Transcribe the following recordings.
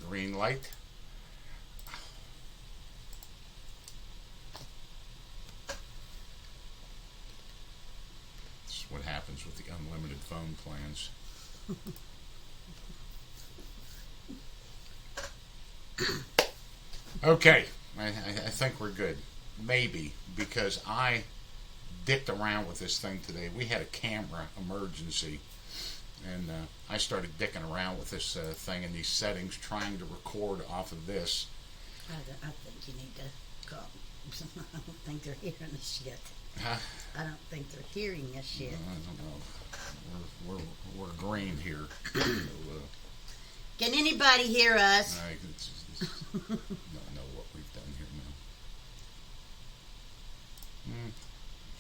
Green light. This is what happens with the unlimited phone plans. Okay, I think we're good. Maybe, because I dicked around with this thing today. We had a camera emergency, and I started dicking around with this thing in these settings, trying to record off of this. I think you need to call. I don't think they're hearing us yet. Huh? I don't think they're hearing us yet. I don't know. We're green here. So, can anybody hear us? I don't know what we've done here now.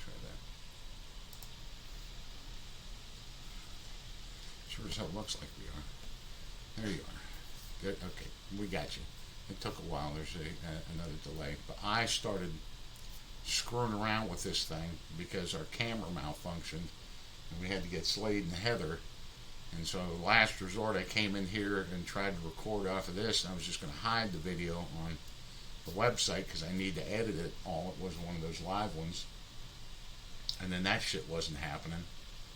Try that. Sure as hell looks like we are. There you are. Good. Okay, we got you. It took a while. There's another delay. But I started screwing around with this thing because our camera malfunctioned and we had to get Slade and Heather. And so last resort I came in here and tried to record off of this, and I was just going to hide the video on the website because I need to edit it all. It wasn't one of those live ones. And then that shit wasn't happening.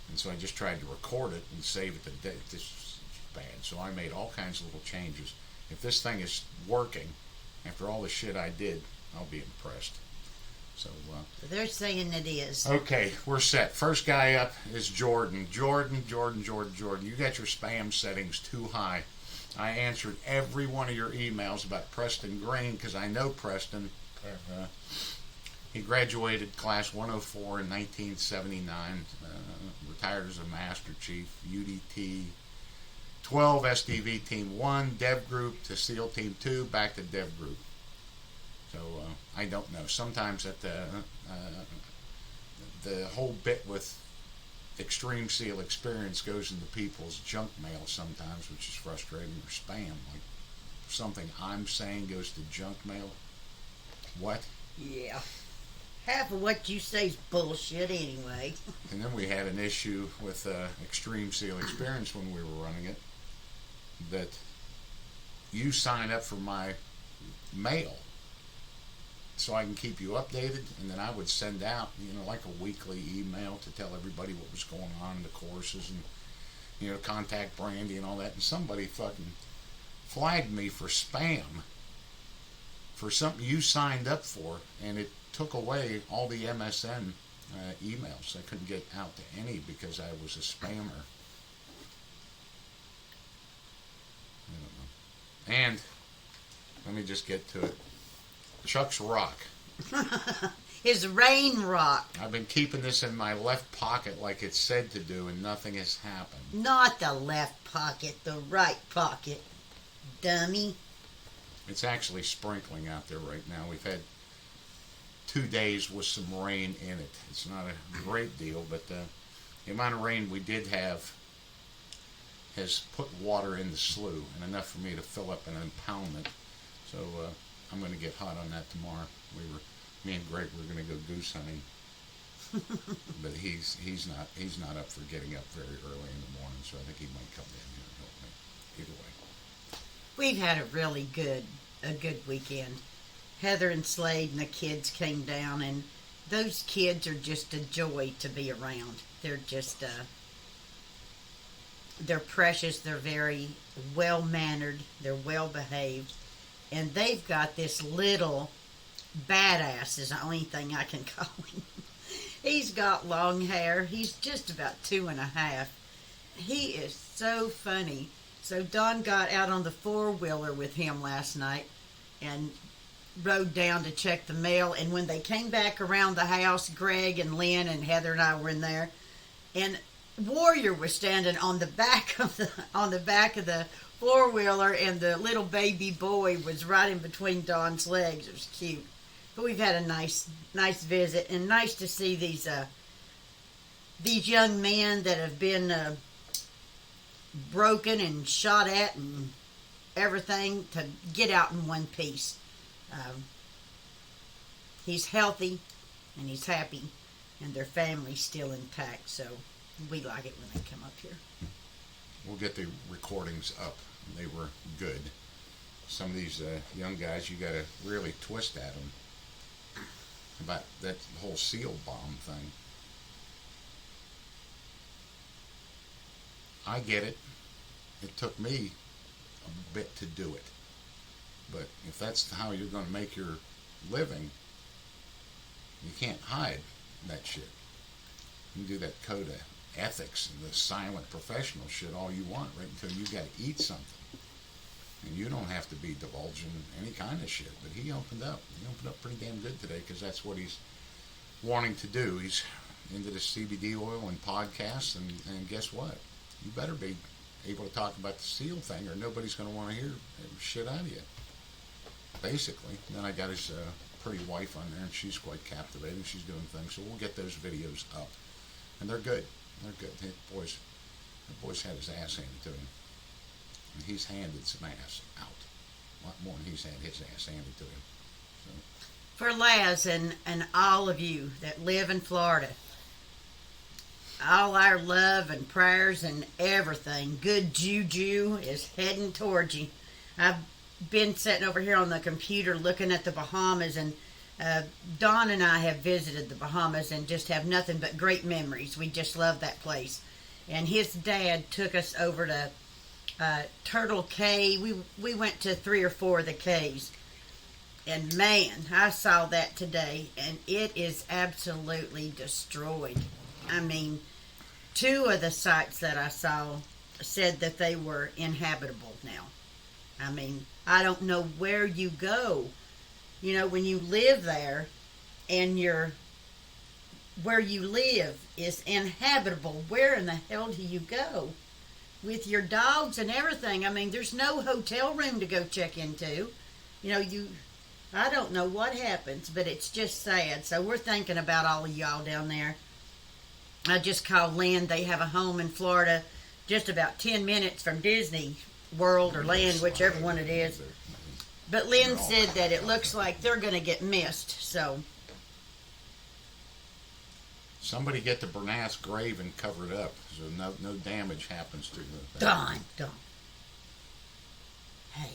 And so I just tried to record it and save it to date. This is bad. So I made all kinds of little changes. If this thing is working, after all the shit I did, I'll be impressed. So they're saying it is. Okay, we're set. First guy up is Jordan. Jordan. You got your spam settings too high. I answered every one of your emails about Preston Green because I know Preston. He graduated class 104 in 1979, retired as a Master Chief, UDT 12, SDV Team 1, Dev Group to SEAL Team 2, back to Dev Group. So I don't know. Sometimes that the whole bit with Extreme SEAL experience goes into people's junk mail sometimes, which is frustrating, or spam. Like something I'm saying goes to junk mail. What? Yeah. Half of what you say is bullshit anyway. And then we had an issue with Extreme SEAL experience when we were running it, that you sign up for my mail so I can keep you updated, and then I would send out, like a weekly email to tell everybody what was going on in the courses and, contact Brandy and all that. And somebody fucking flagged me for spam for something you signed up for, and it took away all the MSN emails. I couldn't get out to any because I was a spammer. I don't know. And let me just get to it. Chuck's rock. His rain rock. I've been keeping this in my left pocket like it's said to do, and nothing has happened. Not the left pocket, the right pocket, dummy. It's actually sprinkling out there right now. We've had 2 days with some rain in it. It's not a great deal, but the amount of rain we did have has put water in the slough, and enough for me to fill up an impoundment. So I'm going to get hot on that tomorrow. Me and Greg were going to go goose hunting, but he's not up for getting up very early in the morning, so I think he might come in here and help me. Either way, we've had a really good weekend. Heather and Slade and the kids came down, and those kids are just a joy to be around. They're just they're precious. They're very well mannered. They're well behaved. And they've got this little badass is the only thing I can call him. He's got long hair. He's just about 2.5. He is so funny. So Don got out on the four-wheeler with him last night and rode down to check the mail. And when they came back around the house, Greg and Lynn and Heather and I were in there, and Warrior was standing on the back of the four-wheeler, and the little baby boy was right in between Don's legs. It was cute. But we've had a nice visit, and nice to see these young men that have been broken and shot at and everything to get out in one piece. He's healthy, and he's happy, and their family's still intact, so we like it when they come up here. we'll get the recordings up. They were good. some of these young guys, you got to really twist at them about that whole seal bomb thing. I get it. It took me a bit to do it. But if that's how you're going to make your living, you can't hide that shit. You can do that code of ethics and the silent professional shit all you want, right until you got to eat something. And you don't have to be divulging any kind of shit. But he opened up. He opened up pretty damn good today because that's what he's wanting to do. He's into the CBD oil and podcasts, and guess what? You better be able to talk about the seal thing or nobody's going to want to hear shit out of you. Basically. And then I got his pretty wife on there, and she's quite captivating. She's doing things. So we'll get those videos up. And they're good. They're good. The boy's had his ass handed to him. And he's handed some ass out. A lot more than he's had his ass handed to him. So. For Laz and all of you that live in Florida, all our love and prayers and everything, good juju is heading towards you. I've been sitting over here on the computer looking at the Bahamas, and Don and I have visited the Bahamas and just have nothing but great memories. We just love that place. And his dad took us over to Turtle Cay. We went to 3 or 4 of the cays. And man, I saw that today, and it is absolutely destroyed. I mean, 2 of the sites that I saw said that they were inhabitable now. I mean, I don't know where you go. You know, when you live there and where you live is inhabitable, where in the hell do you go? With your dogs and everything. I mean, there's no hotel room to go check into. You know, I don't know what happens, but it's just sad. So we're thinking about all of y'all down there. I just called Lynn. They have a home in Florida just about 10 minutes from Disney World or Land, whichever one it is. But Lynn said that it looks like they're going to get missed, so. Somebody get the Bernath grave and cover it up so no damage happens to the... Don. Hey.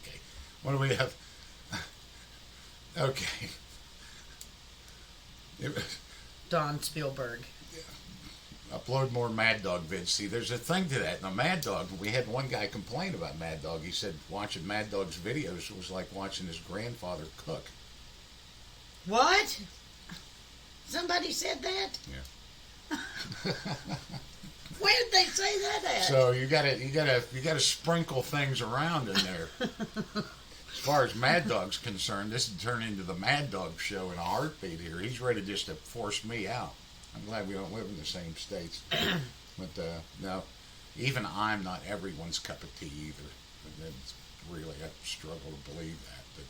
Okay. What do we have? Okay. Don Spielberg. Upload more Mad Dog vids. See, there's a thing to that. Now, Mad Dog, we had one guy complain about Mad Dog. He said watching Mad Dog's videos was like watching his grandfather cook. What? Somebody said that? Yeah. Where did they say that at? So you gotta sprinkle things around in there. As far as Mad Dog's concerned, this would turn into the Mad Dog show in a heartbeat here. He's ready just to force me out. I'm glad we don't live in the same states. But no, even I'm not everyone's cup of tea either. And it's really, I struggle to believe that. But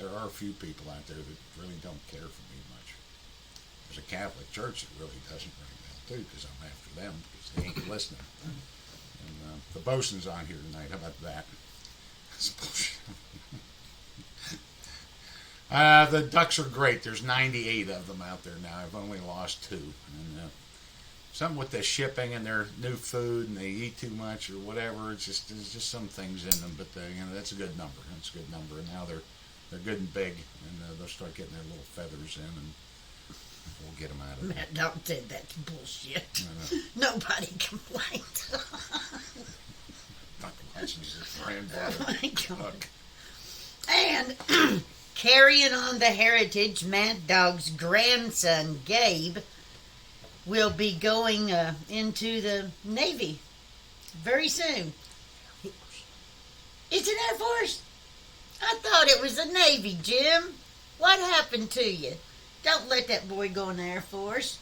there are a few people out there that really don't care for me much. There's a Catholic church that really doesn't right now too, because I'm after them because they ain't listening. And the bosun's on here tonight. How about that? That's bullshit. The ducks are great. There's 98 of them out there now. I've only lost 2. And something with the shipping and their new food, and they eat too much or whatever. There's just some things in them, but that's a good number. That's a good number. And now they're good and big, and they'll start getting their little feathers in, and we'll get them out of there. Matt Dog said that's bullshit. Nobody complained. Not watching his grandfather. Oh my God. And carrying on the heritage, Mad Dog's grandson, Gabe, will be going into the Navy very soon. It's an Air Force? I thought it was the Navy, Jim. What happened to you? Don't let that boy go in the Air Force.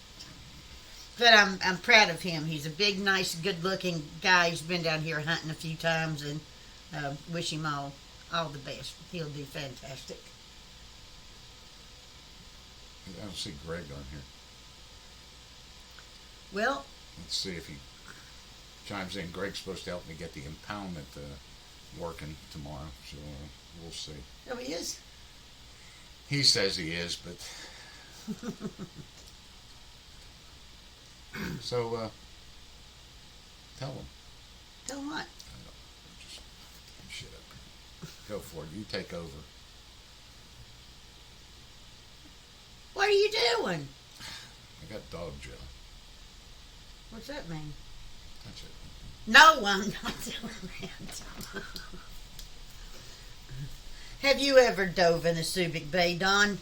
But I'm proud of him. He's a big, nice, good-looking guy. He's been down here hunting a few times, and wish him all the best. He'll do fantastic. I don't see Greg on here. Well, let's see if he chimes in. Greg's supposed to help me get the impoundment working tomorrow, so we'll see. Oh, he is? He says he is, but... So, tell him. Tell what? Just shit up. Go for it. You take over. What are you doing? I got dog Joe. What's that mean? That's it. No, I'm not doing that. Have you ever dove in the Subic Bay, Don?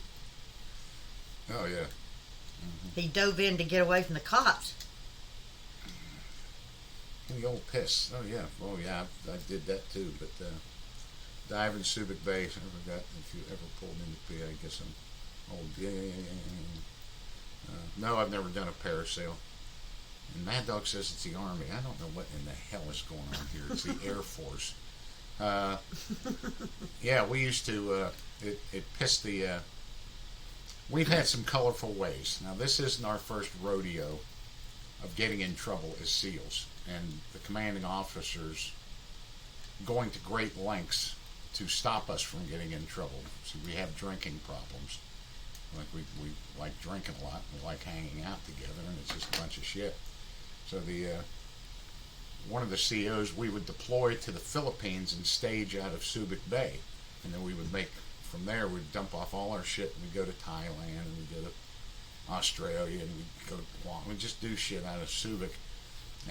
Oh, yeah. He dove in to get away from the cops. The old piss. Oh, yeah. Oh, yeah. I did that, too. But dive in Subic Bay. I forgot if you ever pulled into PA. I guess I'm old. Yeah. No, I've never done a parasail. And Mad Dog says it's the Army. I don't know what in the hell is going on here. It's the Air Force. Yeah, we used to, it pissed the, we've had some colorful ways. Now, this isn't our first rodeo of getting in trouble as SEALs. And the commanding officers going to great lengths to stop us from getting in trouble. So we have drinking problems. Like we like drinking a lot. We like hanging out together, and it's just a bunch of shit. So the one of the COs, we would deploy to the Philippines and stage out of Subic Bay, and then we would make from there. We'd dump off all our shit, and we'd go to Thailand, and we'd go to Australia, and we'd go to Guam. We'd just do shit out of Subic,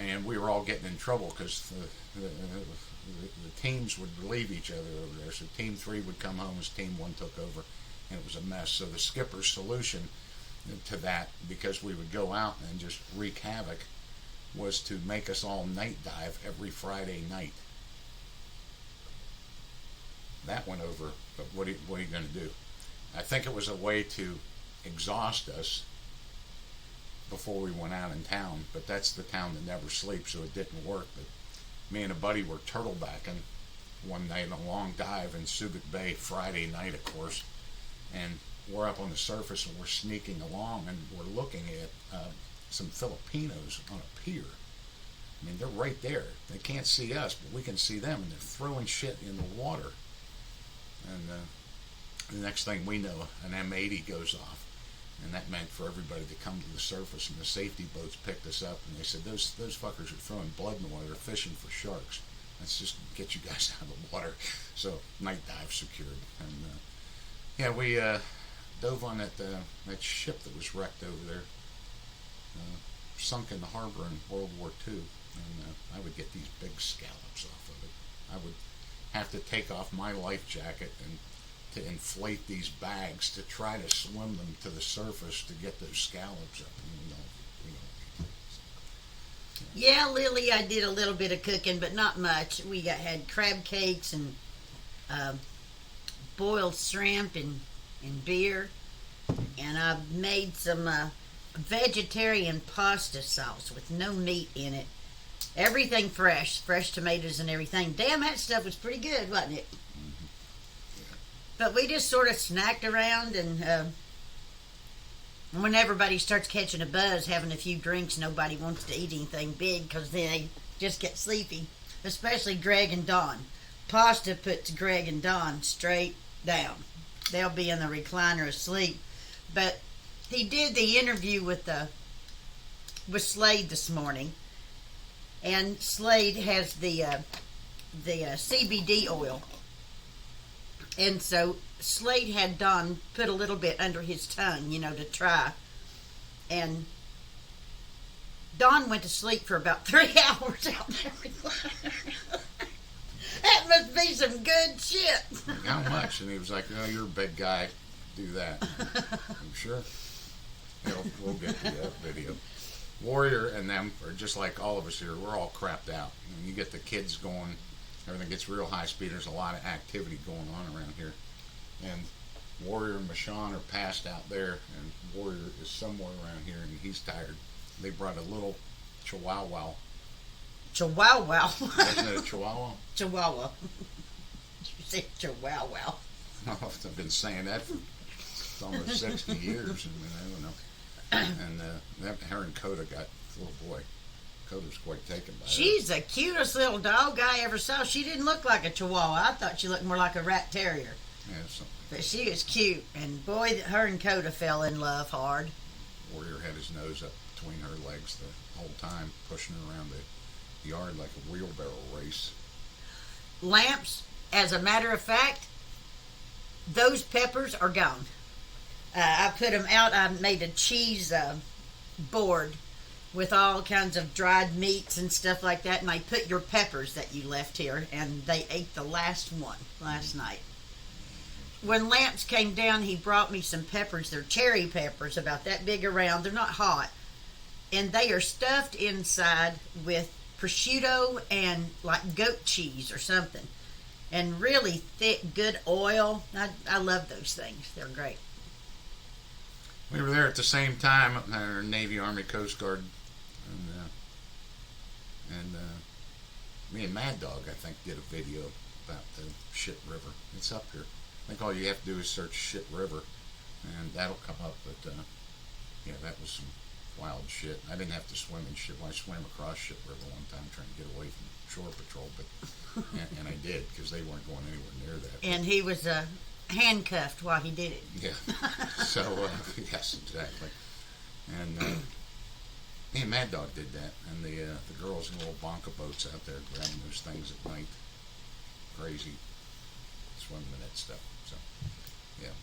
and we were all getting in trouble because the teams would relieve each other over there. So Team 3 would come home as Team 1 took over, and it was a mess. So the skipper's solution to that, because we would go out and just wreak havoc, was to make us all night dive every Friday night. That went over, but what are you going to do? I think it was a way to exhaust us before we went out in town, but that's the town that never sleeps, so it didn't work. But me and a buddy were turtlebacking one night, a long dive in Subic Bay, Friday night, of course, and we're up on the surface and we're sneaking along and we're looking at some Filipinos on a pier. I mean, they're right there. They can't see us, but we can see them, and they're throwing shit in the water. And the next thing we know, an M80 goes off, and that meant for everybody to come to the surface, and the safety boats picked us up, and they said, those fuckers are throwing blood in the water. They're fishing for sharks. Let's just get you guys out of the water. So night dive secured. And yeah, we dove on that ship that was wrecked over there. Sunk in the harbor in World War II, and I would get these big scallops off of it. I would have to take off my life jacket and to inflate these bags to try to swim them to the surface to get those scallops up. Yeah, Lily, I did a little bit of cooking, but not much. We had crab cakes and boiled shrimp and beer, and I made some vegetarian pasta sauce with no meat in it. Everything fresh tomatoes and everything. Damn, that stuff was pretty good, wasn't it? Mm-hmm. Yeah. But we just sort of snacked around, and when everybody starts catching a buzz, having a few drinks, nobody wants to eat anything big because then they just get sleepy, especially Greg and Don. Pasta puts Greg and Don straight down. They'll be in the recliner asleep. But he did the interview with Slade this morning, and Slade has the CBD oil, and so Slade had Don put a little bit under his tongue, to try, and Don went to sleep for about 3 hours out there. That must be some good shit. How much? And he was like, "Oh, you're a big guy. Do that." I'm sure. We'll get to that video. Warrior and them are just like all of us here. We're all crapped out. When you get the kids going, everything gets real high speed. There's a lot of activity going on around here. And Warrior and Michonne are passed out there, and Warrior is somewhere around here, and he's tired. They brought a little chihuahua. Chihuahua. Isn't it a chihuahua? Chihuahua. You said chihuahua. I've been saying that for almost 60 years. I don't know. And her and Coda got a little boy. Coda's quite taken by her. She's the cutest little dog I ever saw. She didn't look like a chihuahua. I thought she looked more like a rat terrier. Yeah, something. But she was cute. And boy, her and Coda fell in love hard. Warrior had his nose up between her legs the whole time, pushing her around the yard like a wheelbarrow race. Lamps, as a matter of fact, those peppers are gone. I put them out. I made a cheese board with all kinds of dried meats and stuff like that, and I put your peppers that you left here, and they ate the last one last night. When Lamps came down, he brought me some peppers. They're cherry peppers, about that big around. They're not hot, and they are stuffed inside with prosciutto and like goat cheese or something, and really thick, good oil. I love those things. They're great. We were there at the same time, our Navy, Army, Coast Guard, and me and Mad Dog, I think, did a video about the Shit River. It's up here. I think all you have to do is search Shit River, and that'll come up. But yeah, that was some wild shit. I didn't have to swim in shit. Well, I swam across Shit River one time trying to get away from Shore Patrol, but and I did, because they weren't going anywhere near that. And he was handcuffed while he did it. Yeah. So yes, exactly. And me and Mad Dog did that, and the girls in little bonka boats out there grabbing those things at night. Crazy, swimming in that stuff. So yeah.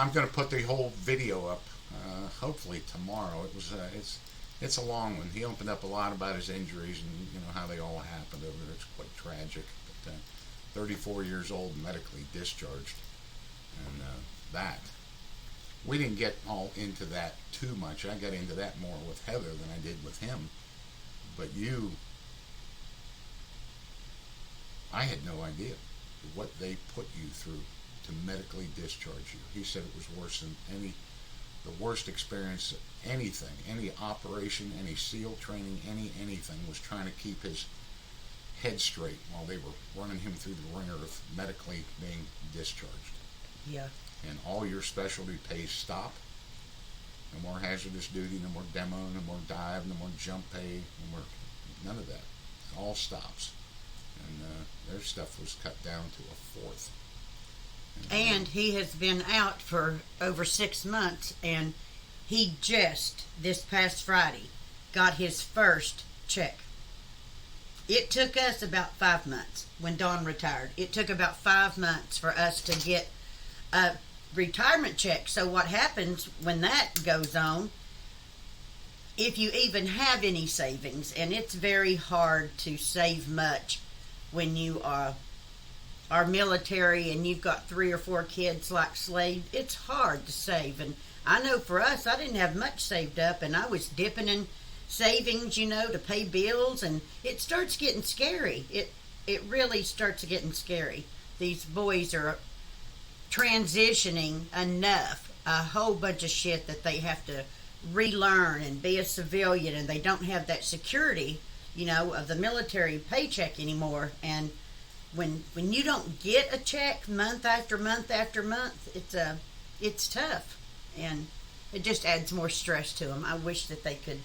I'm going to put the whole video up, hopefully tomorrow. It's a long one. He opened up a lot about his injuries and how they all happened over there. It's quite tragic. But 34 years old, medically discharged, and that we didn't get all into that too much. I got into that more with Heather than I did with him. But I had no idea what they put you through to medically discharge you. He said it was worse than the worst experience, anything, any operation, any SEAL training, anything, was trying to keep his head straight while they were running him through the ringer of medically being discharged. Yeah. And all your specialty pays stop. No more hazardous duty, no more demo, no more dive, no more jump pay, none of that. It all stops. And their stuff was cut down to a fourth. And he has been out for over 6 months, and he just, this past Friday, got his first check. It took us about 5 months when Don retired. It took about 5 months for us to get a retirement check. So what happens when that goes on, if you even have any savings, and it's very hard to save much when you are military and you've got 3 or 4 kids like Slade, it's hard to save. And I know for us, I didn't have much saved up, and I was dipping in savings, to pay bills, and it starts getting scary. It really starts getting scary. These boys are transitioning enough, a whole bunch of shit that they have to relearn and be a civilian, and they don't have that security, of the military paycheck anymore. And when you don't get a check month after month after month, it's tough, and it just adds more stress to them. I wish that they could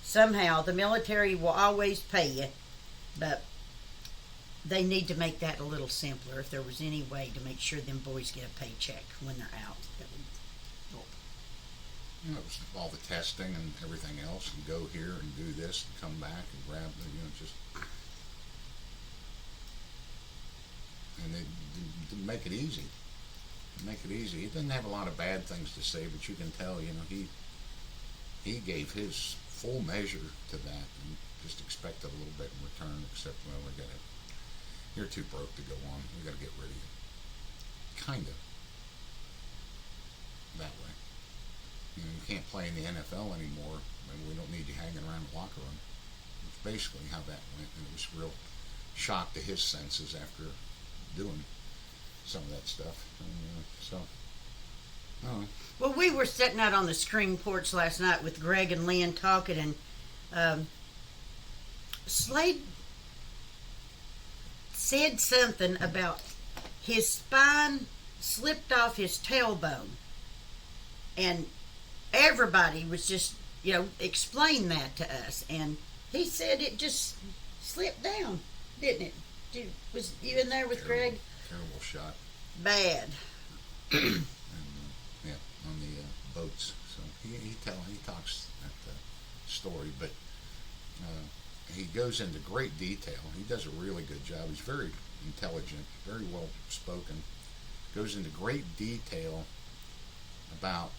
somehow, the military will always pay you, but they need to make that a little simpler. If there was any way to make sure them boys get a paycheck when they're out, that would help. It was all the testing and everything else, and go here and do this and come back and grab just. And they didn't make it easy. He didn't have a lot of bad things to say, but you can tell, he gave his full measure to that and just expected a little bit in return, except, you're too broke to go on. We got to get rid of you. Kind of. That way. You can't play in the NFL anymore. We don't need you hanging around the locker room. It's basically how that went, and it was a real shock to his senses after doing some of that stuff. Well, we were sitting out on the screen porch last night with Greg and Lynn talking, and Slade said something about his spine slipped off his tailbone, and everybody was just, explain that to us, and he said it just slipped down, didn't it? Was you in there with Greg? Terrible shot. Bad. And, on the boats. So he talks that story, but He goes into great detail. He does a really good job. He's very intelligent, very well spoken. Goes into great detail about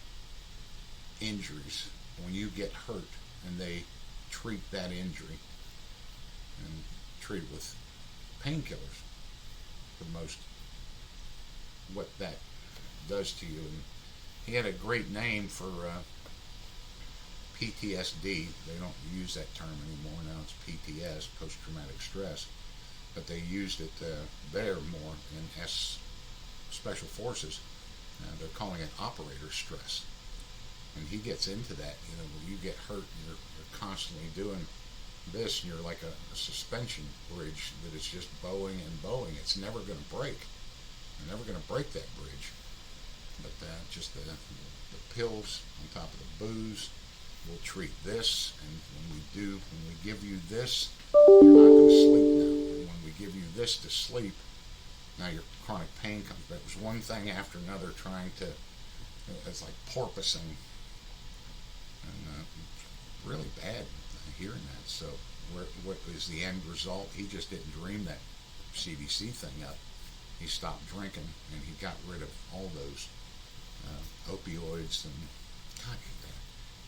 injuries when you get hurt, and they treat that injury and treat it with painkillers for most, what that does to you. And he had a great name for PTSD. They don't use that term anymore. Now it's PTS, post-traumatic stress. But they used it there more in Special Forces. They're calling it operator stress. And he gets into that, when you get hurt and you're constantly doing this, and you're like a suspension bridge that is just bowing and bowing. It's never going to break. You're never going to break that bridge. But just the pills on top of the booze will treat this, and when we give you this, you're not going to sleep now. And when we give you this to sleep, now your chronic pain comes back. It was one thing after another trying to, it's like porpoising, and really bad hearing that. So what is the end result? He just didn't dream that CDC thing up. He stopped drinking, and he got rid of all those opioids, and God,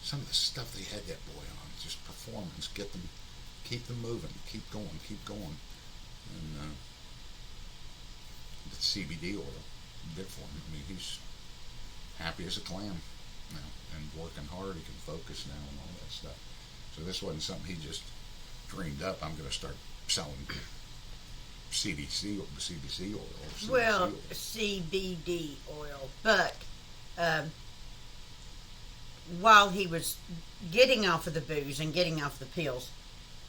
some of the stuff they had that boy on, just performance, keep them moving, keep going, and the CBD oil did for him. I mean, he's happy as a clam now, and working hard. He can focus now and all that stuff. So this wasn't something he just dreamed up. I'm going to start selling CBC oil. CBC Well, oil. CBD oil, but while he was getting off of the booze and getting off the pills,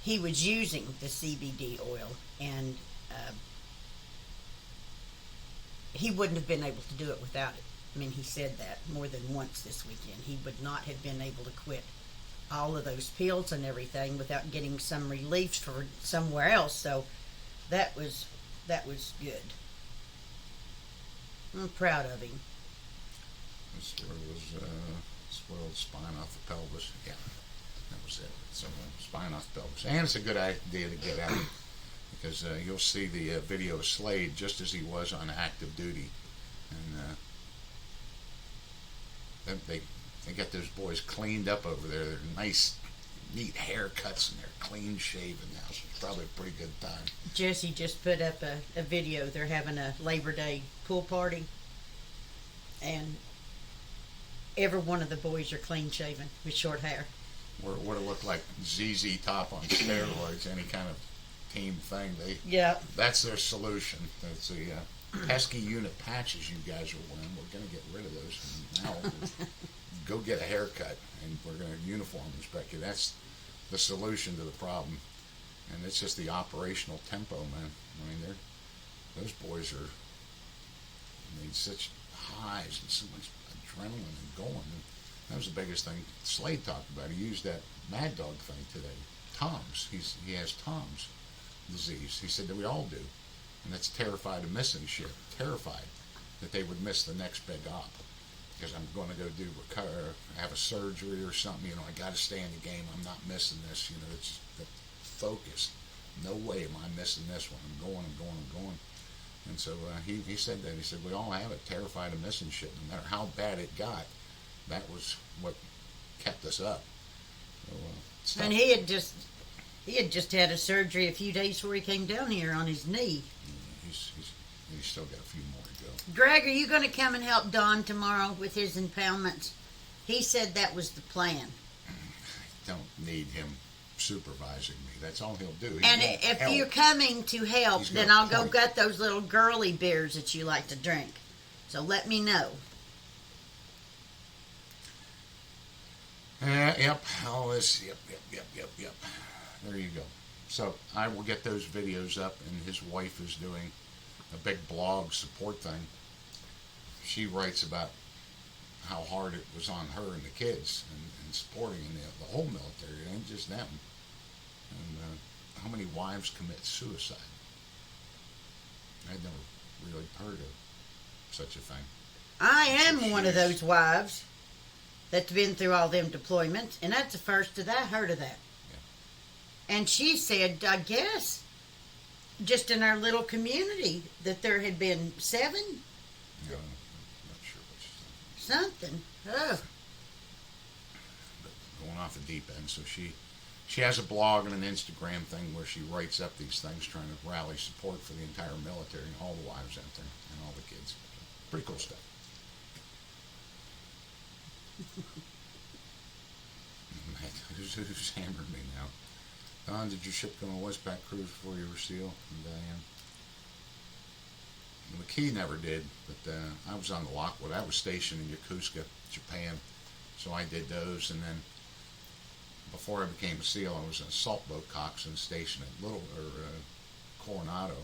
he was using the CBD oil, and he wouldn't have been able to do it without it. I mean, he said that more than once this weekend. He would not have been able to quit all of those pills and everything without getting some relief for somewhere else. So that was good. I'm proud of him. This was spoiled spine off the pelvis. Yeah, that was it. So spine off the pelvis, and it's a good idea to get out because you'll see the video of Slade just as he was on active duty, and they got those boys cleaned up over there. They're nice, neat haircuts, and they're clean shaven now. So it's probably a pretty good time. Jesse just put up a video. They're having a Labor Day pool party, and every one of the boys are clean shaven with short hair. Would it look like ZZ Top on steroids? Any kind of team thing? That's their solution. That's the pesky unit patches you guys are wearing. We're going to get rid of those. And now go get a haircut, and we're going to uniform inspect you. That's the solution to the problem. And it's just the operational tempo, man. I mean, those boys are, such highs and so much adrenaline and going. And that was the biggest thing Slade talked about. He used that Mad Dog thing today. Tom's. He has Tom's disease. He said that we all do. And that's terrified of missing shit. Terrified that they would miss the next big op. Because I'm going to go have a surgery or something. I got to stay in the game. I'm not missing this. It's the focus. No way am I missing this one. I'm going. And so he said that. He said, we all have it, terrified of missing shit. No matter how bad it got, that was what kept us up. So, and he had just had a surgery a few days before he came down here on his knee. Yeah, he's still got a few more to go. Greg, are you going to come and help Don tomorrow with his impoundments? He said that was the plan. I don't need him supervising me. That's all he'll do. And if you're coming to help, then I'll go get those little girly beers that you like to drink. So let me know. Yep. All this. Yep. There you go. So I will get those videos up, and his wife is doing a big blog support thing. She writes about how hard it was on her and the kids and supporting the whole military. It ain't just them. And how many wives commit suicide? I'd never really heard of such a thing. I am one of those wives that's been through all them deployments, and that's the first that I heard of that. And she said, I guess, just in our little community, that there had been 7. No, I'm not sure what she's saying. Something. Oh. But going off the deep end, so she has a blog and an Instagram thing where she writes up these things trying to rally support for the entire military and all the wives out there and all the kids. Pretty cool stuff. Who's hammered me now? Don, did you ship them a Westpac cruise before you were SEAL? And Diane? McKee never did, but I was on the Lockwood. I was stationed in Yokosuka, Japan, so I did those. And then before I became a SEAL, I was in a salt boat coxswain stationed at Coronado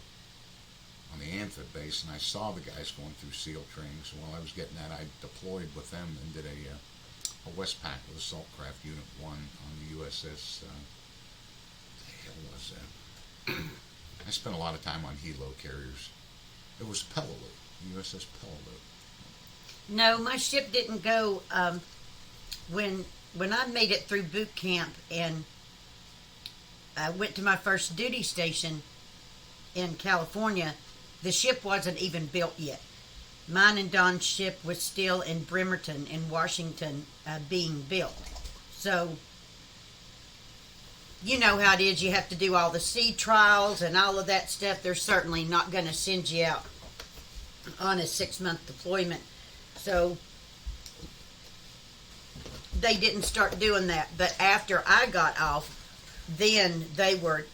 on the amphib base, and I saw the guys going through SEAL training. So while I was getting that, I deployed with them and did a Westpac with Assault Craft Unit 1 on the USS. What the hell was that? I spent a lot of time on helo carriers. It was Peleliu, USS Peleliu. No, my ship didn't go. When I made it through boot camp and I went to my first duty station in California, the ship wasn't even built yet. Mine and Don's ship was still in Bremerton in Washington being built. So, you know how it is. You have to do all the sea trials and all of that stuff. They're certainly not going to send you out on a 6-month deployment. So, they didn't start doing that. But after I got off, then they were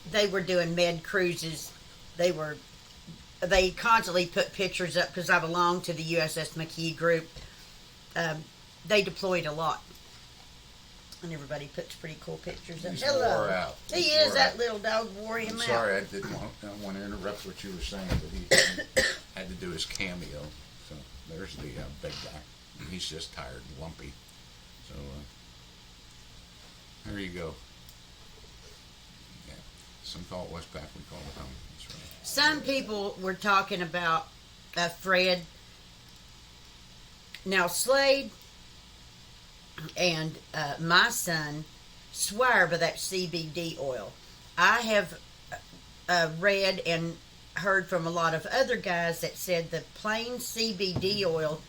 doing med cruises. They constantly put pictures up because I belonged to the USS McKee group. They deployed a lot. And everybody puts pretty cool pictures up. He's Hello. wore out. He is. That little dog wore him I'm out. sorry, I didn't want to interrupt what you were saying, but he had to do his cameo. So there's the big guy. He's just tired and lumpy. So there you go. Yeah, some call it Westpac, we call it home. That's right. Some people were talking about Fred. Now, Slade and my son swear by that CBD oil. I have read and heard from a lot of other guys that said the plain CBD oil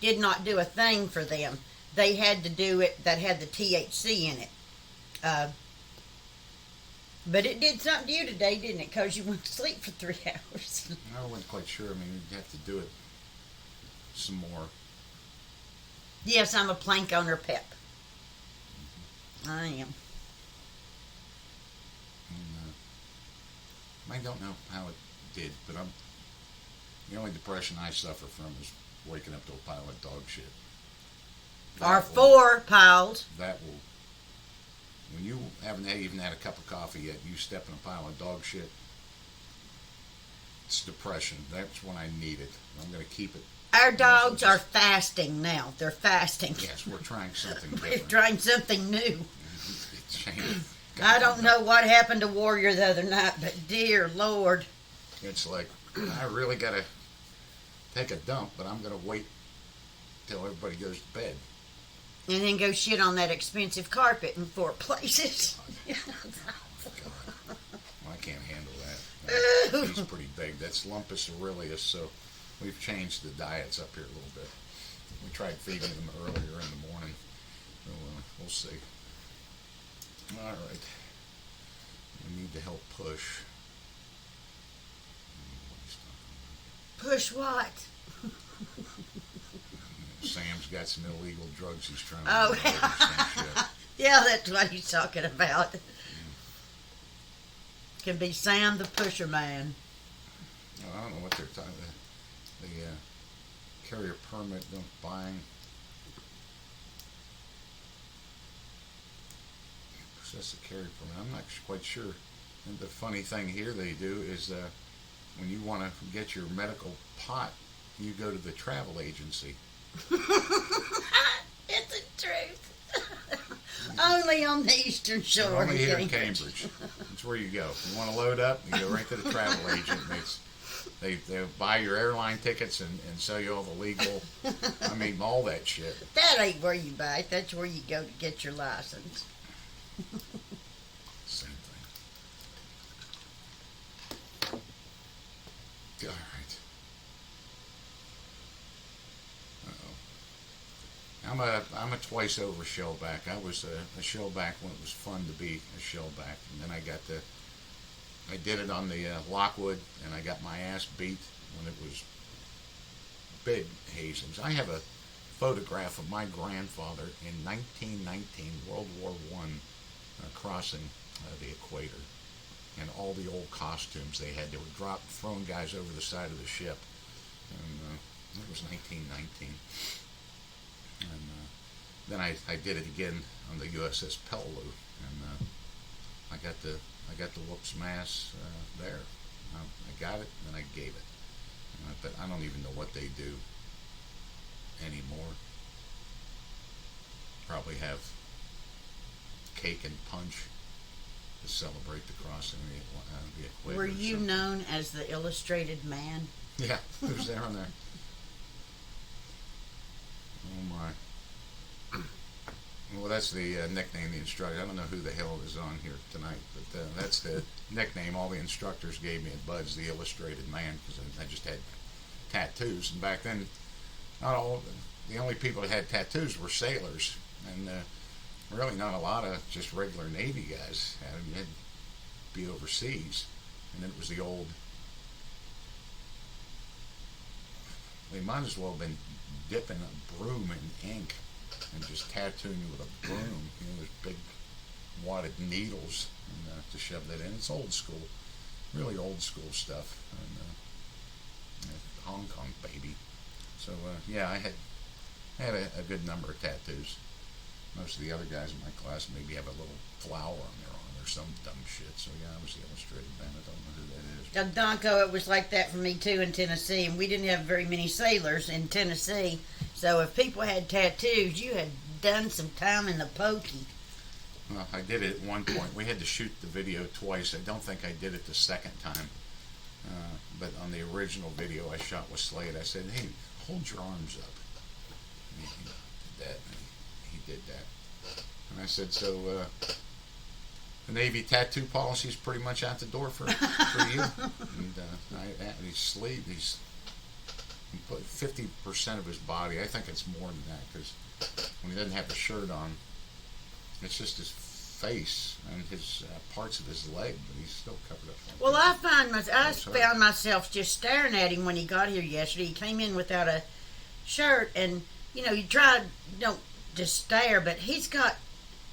did not do a thing for them. They had to do it that had the THC in it. But it did something to you today, didn't it? Because you went to sleep for 3 hours. I wasn't quite sure. I mean, you'd have to do it some more. Yes, I'm a plank owner pep. I am. And, I don't know how it did, but the only depression I suffer from is waking up to a pile of dog shit. Or 4 piles. That will, when you haven't even had a cup of coffee yet, you step in a pile of dog shit, it's depression. That's when I need it. I'm going to keep it. Our dogs are fasting now. They're fasting. Yes, we're trying something We're different. trying something new. It's changed. I don't know what happened to Warrior the other night, but dear Lord. It's like, I really got to take a dump, but I'm going to wait till everybody goes to bed. And then go shit on that expensive carpet in 4 places. God. Well, I can't handle that. He's pretty big. That's Lumpus Aurelius, so we've changed the diets up here a little bit. We tried feeding them earlier in the morning, so we'll see. All right. We need to help push. Push what? Sam's got some illegal drugs he's trying to Oh, do some shit. yeah, that's what he's talking about. Can be Sam the Pusher Man. I don't know what they're talking about. The carrier permit, don't buying. Possess a carrier permit. I'm not quite sure. And the funny thing here they do is when you want to get your medical pot, you go to the travel agency. It's the truth. Only on the eastern shore. Only here in Cambridge. That's where you go. If you want to load up, you go right to the travel agent. And they buy your airline tickets and sell you all the legal, I mean, all that shit. That ain't where you buy it. That's where you go to get your license. Same thing. All right. Uh-oh. I'm a twice over shellback. I was a shellback when it was fun to be a shellback, and then I did it on the Lockwood, and I got my ass beat when it was big hazings. I have a photograph of my grandfather in 1919, World War One, crossing the equator, and all the old costumes they had. They were throwing guys over the side of the ship, and it was 1919. And then I did it again on the USS Pellew, and I got the whoops mass there. I got it, and I gave it. But I don't even know what they do anymore. Probably have cake and punch to celebrate the crossing of the equator. Were you known as the Illustrated Man? Yeah, it was there on there. Oh my. Well, that's the nickname the instructor. I don't know who the hell is on here tonight, but that's the nickname all the instructors gave me at Bud's, the Illustrated Man, because I just had tattoos. And back then, the only people that had tattoos were sailors, and really not a lot of just regular Navy guys. You had to be overseas, and then it was the old. They might as well have been dipping a broom in ink and just tattooing you with a broom. Those big wadded needles and, to shove that in. It's old school, really old school stuff. And Hong Kong baby. So yeah, I had a good number of tattoos. Most of the other guys in my class maybe have a little flower on their arm or some dumb shit. So yeah, I was the Illustrated Man. I don't know who that is. Donko, it was like that for me too in Tennessee, and we didn't have very many sailors in Tennessee. So if people had tattoos, you had done some time in the pokey. Well, I did it at one point. We had to shoot the video twice. I don't think I did it the second time. But on the original video I shot with Slade, I said, hey, hold your arms up. And he did that. And he did that. And I said, so the Navy tattoo policy is pretty much out the door for you. And Slade, he put 50% of his body. I think it's more than that, because when he doesn't have the shirt on, it's just his face and his parts of his leg, but he's still covered up. Well, I found myself just staring at him when he got here yesterday. He came in without a shirt, and you try don't just stare, but he's got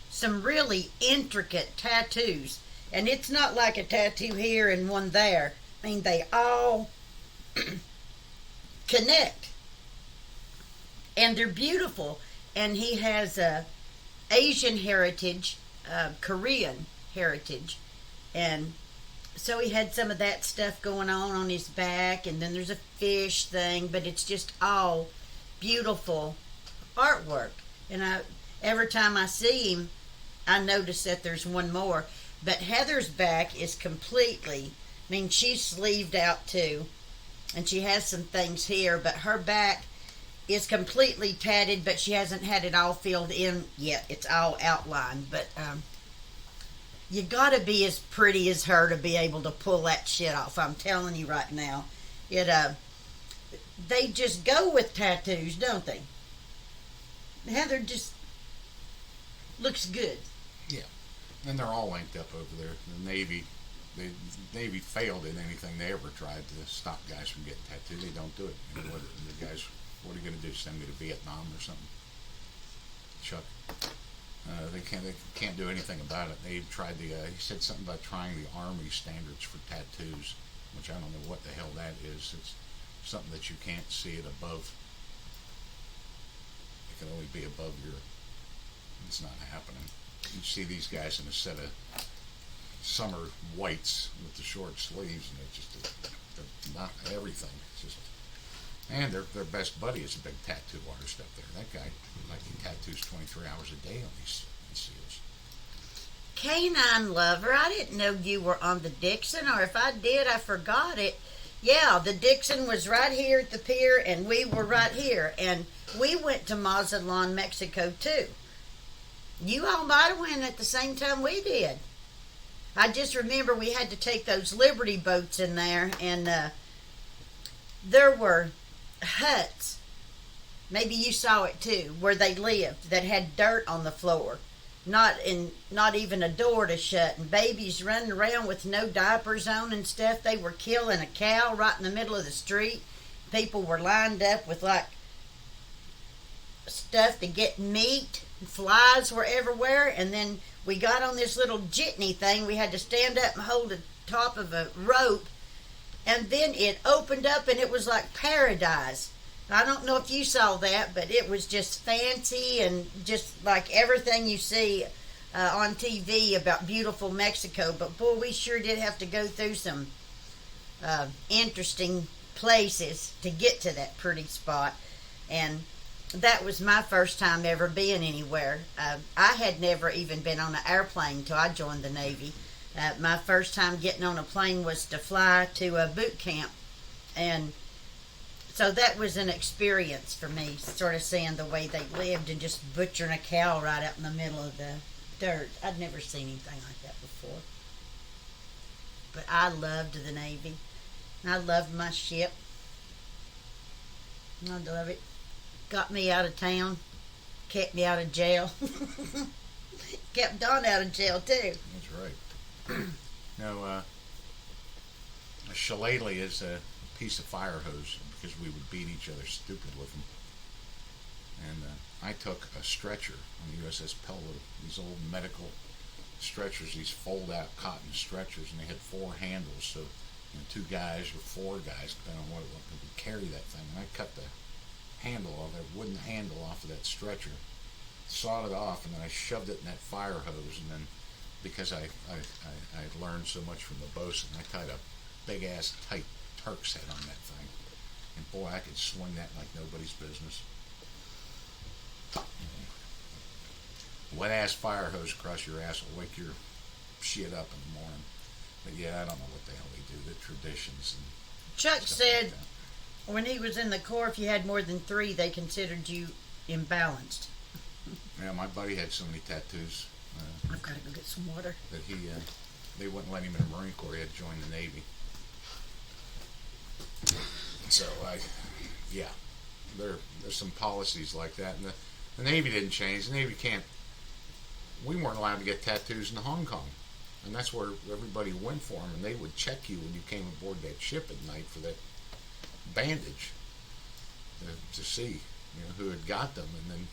some really intricate tattoos, and it's not like a tattoo here and one there. I mean, they all connect, and they're beautiful. And he has Asian heritage, Korean heritage, and so he had some of that stuff going on his back, and then there's a fish thing, but it's just all beautiful artwork. And every time I see him, I notice that there's one more. But Heather's back is completely, I mean, she's sleeved out too, and she has some things here, but her back is completely tatted, but she hasn't had it all filled in yet. It's all outlined, but you gotta be as pretty as her to be able to pull that shit off. I'm telling you right now. They just go with tattoos, don't they? Heather just looks good. Yeah, and they're all linked up over there. The Navy failed in anything they ever tried to stop guys from getting tattooed. They don't do it. The guys, what are you going to do? Send me to Vietnam or something? Chuck. They can't do anything about it. They tried he said something about trying the Army standards for tattoos, which I don't know what the hell that is. It's something that you can't see it above. It can only be above your. It's not happening. You see these guys in a set of summer whites with the short sleeves, and they're not everything. It's just, and their best buddy is a big tattoo artist up there. That guy, like, he tattoos 23 hours a day on these seals. Canine Lover, I didn't know you were on the Dixon, or if I did, I forgot it. Yeah, the Dixon was right here at the pier, and we were right here, and we went to Mazatlan, Mexico, too. You all might have went at the same time we did. I just remember we had to take those Liberty boats in there, and there were huts, maybe you saw it too, where they lived that had dirt on the floor, not even a door to shut, and babies running around with no diapers on and stuff. They were killing a cow right in the middle of the street. People were lined up with like stuff to get meat. Flies were everywhere, and then we got on this little jitney thing. We had to stand up and hold the top of a rope, and then it opened up and it was like paradise. I don't know if you saw that, but it was just fancy and just like everything you see on TV about beautiful Mexico. But boy, we sure did have to go through some interesting places to get to that pretty spot. And that was my first time ever being anywhere. I had never even been on an airplane till I joined the Navy. My first time getting on a plane was to fly to a boot camp. And so that was an experience for me, sort of seeing the way they lived and just butchering a cow right out in the middle of the dirt. I'd never seen anything like that before. But I loved the Navy. I loved my ship. I love it. Got me out of town. Kept me out of jail. Kept Don out of jail, too. That's right. Now, a shillelagh is a piece of fire hose because we would beat each other stupid with them. And I took a stretcher on the USS Pelwood, these old medical stretchers, these fold-out cotton stretchers, and they had 4 handles, so 2 guys or 4 guys, depending on what it was, could carry that thing. And I cut the handle off, that wooden handle off of that stretcher, sawed it off, and then I shoved it in that fire hose, and then because I had learned so much from the bosun, I tied a big-ass tight Turk's head on that thing. And boy, I could swing that like nobody's business. Wet-ass fire hose across your ass will wake your shit up in the morning. But yeah, I don't know what the hell they do, the traditions. And Chuck said like when he was in the Corps, if you had more than 3, they considered you imbalanced. yeah, my buddy had so many tattoos I've got to go get some water. that they wouldn't let him in the Marine Corps. He had to join the Navy. So there's some policies like that, and the Navy didn't change. The Navy can't. We weren't allowed to get tattoos in Hong Kong, and that's where everybody went for them. And they would check you when you came aboard that ship at night for that bandage to see, who had got them, and then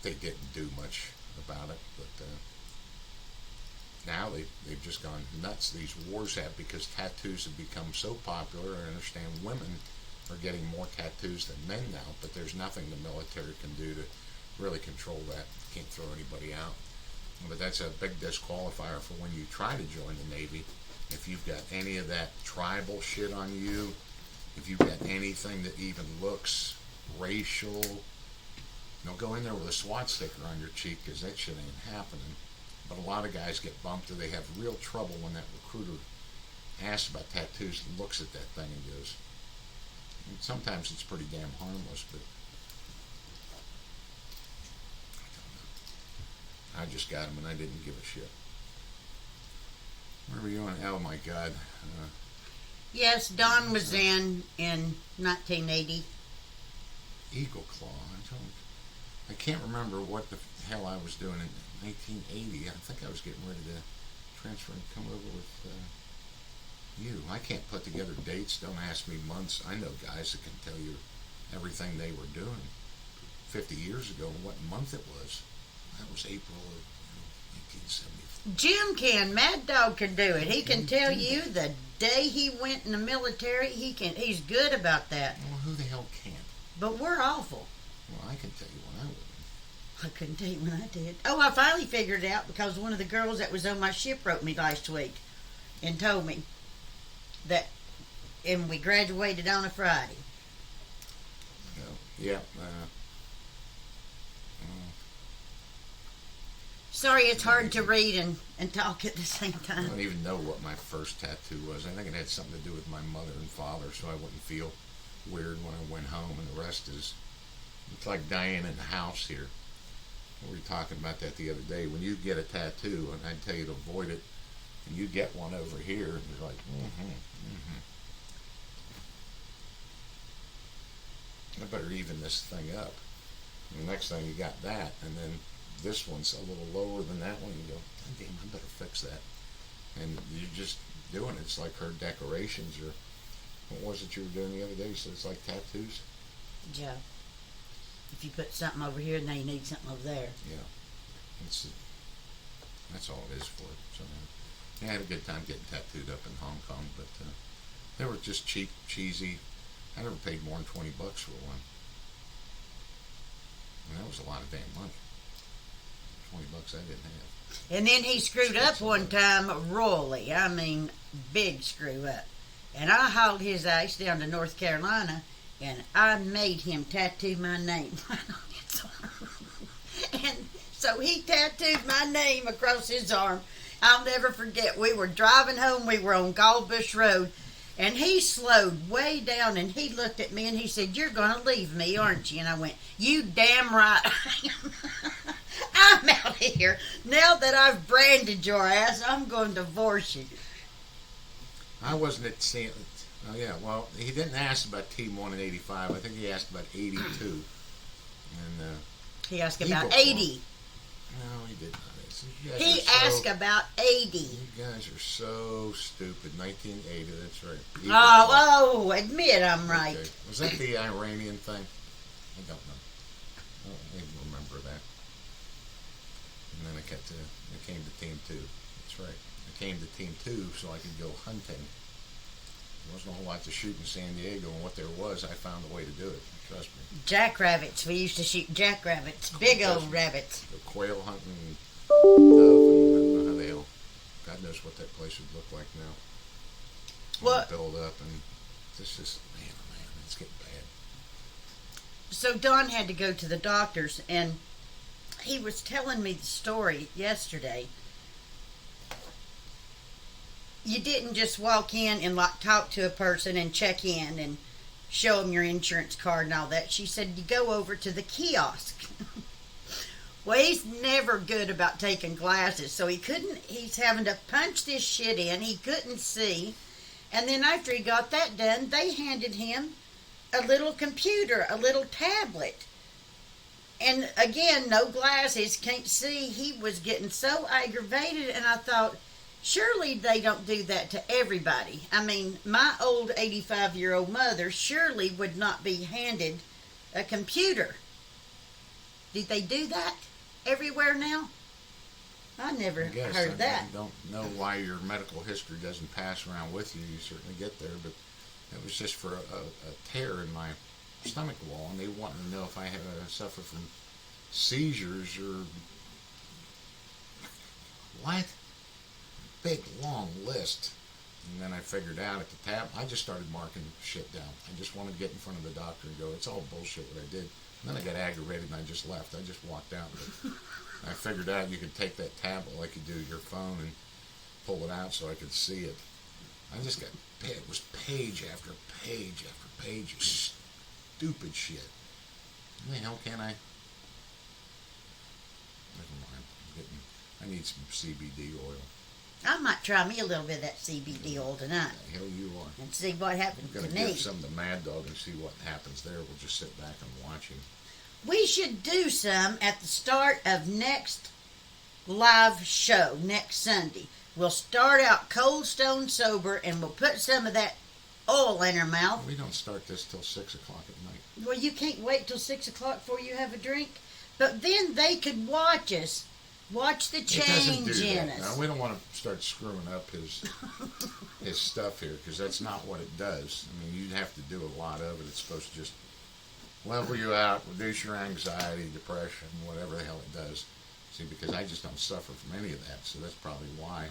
they didn't do much about it. But now they've just gone nuts. These wars have, because tattoos have become so popular. I understand women are getting more tattoos than men now, but there's nothing the military can do to really control that. Can't throw anybody out. But that's a big disqualifier for when you try to join the Navy. If you've got any of that tribal shit on you, if you've got anything that even looks racial, go in there with a SWAT sticker on your cheek, because that shit ain't happening. But a lot of guys get bumped, or they have real trouble when that recruiter asks about tattoos and looks at that thing and goes, and sometimes it's pretty damn harmless, but I just got them and I didn't give a shit. Where were you on? Oh my God. Yes, Don was in 1980. Eagle Claw. I can't remember what the hell I was doing in 1980. I think I was getting ready to transfer and come over with you. I can't put together dates. Don't ask me months. I know guys that can tell you everything they were doing 50 years ago, what month it was. That was April of 1974. Jim can. Mad Dog can do it. He can tell you the day he went in the military. He's good about that. Well, who the hell can't? But we're awful. Well, I can tell you when I wouldn't. I couldn't tell you when I did. Oh, I finally figured it out because one of the girls that was on my ship wrote me last week and told me that, and we graduated on a Friday. Yeah. Sorry, it's hard to read and talk at the same I time. don't even know what my first tattoo was. I think it had something to do with my mother and father, so I wouldn't feel weird when I went home. And the rest is, it's like Diane in the house here. We were talking about that the other day. When you get a tattoo, and I'd tell you to avoid it, and you get one over here, and you're like, I better even this thing up. And the next thing you got that, and then this one's a little lower than that one. You go, God damn, I better fix that. And you're just doing it. It's like her decorations, or what was it you were doing the other day? So it's like tattoos. Yeah. If you put something over here, now you need something over there. Yeah. That's all it is for it. So I had a good time getting tattooed up in Hong Kong, but they were just cheap, cheesy. I never paid more than $20 for one. And that was a lot of damn money. $20 I didn't have. And then he screwed up one time royally. I mean, big screw up. And I hauled his ass down to North Carolina, and I made him tattoo my name right on his arm. And so he tattooed my name across his arm. I'll never forget. We were driving home. We were on Gallbush Road, and he slowed way down, and he looked at me, and he said, "You're going to leave me, aren't you?" And I went, "You damn right I am." I'm out of here. Now that I've branded your ass, I'm going to divorce you. I wasn't at St. Oh, yeah, well, he didn't ask about Team 1 in 85. I think he asked about 82. And he asked about 80. No, he did not. He asked about 80. You guys are so stupid. 1980, that's right. Oh, admit I'm right. Okay. Was that the Iranian thing? I don't know. I don't even remember that. And then I came to Team 2. That's right. I came to Team 2 so I could go hunting. There wasn't a whole lot to shoot in San Diego, and what there was, I found a way to do it. Trust me. Jackrabbits. We used to shoot jackrabbits. Big old rabbits. The quail hunting, dove, and I don't know how the hell. God knows what that place would look like now. What? Build up, and it's just, man, oh man, it's getting bad. So Don had to go to the doctor's, and he was telling me the story yesterday. You didn't just walk in and like talk to a person and check in and show them your insurance card and all that. She said you go over to the kiosk. Well, he's never good about taking glasses, so he's having to punch this shit in. He couldn't see. And then after he got that done, they handed him a little computer, a little tablet. And again, no glasses, can't see. He was getting so aggravated, and I thought, surely they don't do that to everybody. I mean, my old 85-year-old mother surely would not be handed a computer. Did they do that everywhere now? I never heard that. I don't know why your medical history doesn't pass around with you. You certainly get there, but it was just for a tear in my stomach wall, and they wanted to know if I had suffer from seizures or what? Big long list. And then I figured out at the tab, I just started marking shit down. I just wanted to get in front of the doctor and go, it's all bullshit what I did. And then I got aggravated and I just left. I just walked out. But I figured out you could take that tablet like you do your phone and pull it out so I could see it. I just got, it was page after page after page of stupid shit. How the hell can I? Never mind. I need some CBD oil. I might try me a little bit of that CBD oil tonight. The hell you are. And see what happens I'm to going to me. give some to Mad Dog and see what happens there. We'll just sit back and watch him. We should do some at the start of next live show, next Sunday. We'll start out cold stone sober, and we'll put some of that oil in our mouth. We don't start this till 6 o'clock at night. Well, you can't wait till 6 o'clock before you have a drink. But then they could watch us. Watch the change in us. Now, we don't want to start screwing up his stuff here, because that's not what it does. I mean, you'd have to do a lot of it. It's supposed to just level you out, reduce your anxiety, depression, whatever the hell it does. See, because I just don't suffer from any of that, so that's probably why.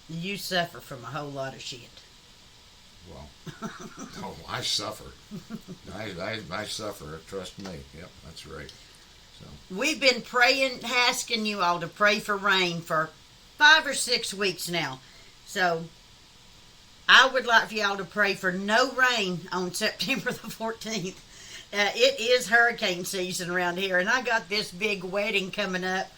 You suffer from a whole lot of shit. Well, oh, I suffer. I suffer. Trust me. Yep, that's right. So we've been praying, asking you all to pray for rain for 5 or 6 weeks now. So I would like for y'all to pray for no rain on September the 14th. It is hurricane season around here, and I got this big wedding coming up.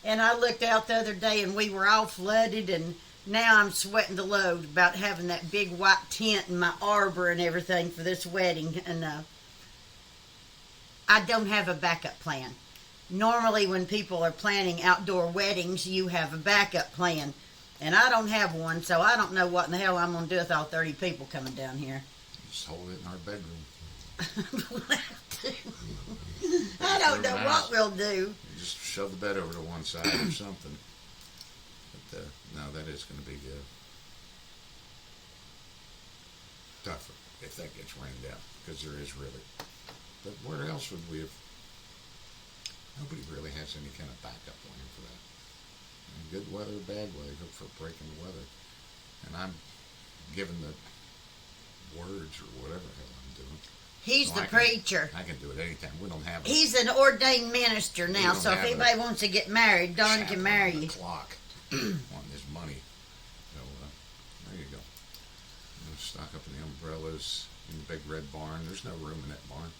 And I looked out the other day, and we were all flooded, and now I'm sweating the load about having that big white tent and my arbor and everything for this wedding, and I don't have a backup plan. Normally, when people are planning outdoor weddings, you have a backup plan, and I don't have one, so I don't know what in the hell I'm going to do with all 30 people coming down here. Just hold it in our bedroom. We'll have to. I don't know what we'll do. You just shove the bed over to one side or something. But no, that is going to be tougher if that gets rained out, because there is really. But where else would we have? Nobody really has any kind of backup plan for that. Good weather, bad weather, hope for a break in the weather. And I'm given the words or whatever the hell I'm doing. He's the preacher. I can do it anytime. We don't have. He's an ordained minister now, so if anybody wants to get married, Don can marry you. Clock on this money. So there you go. Stock up in the umbrellas in the big red barn. There's no room in that barn.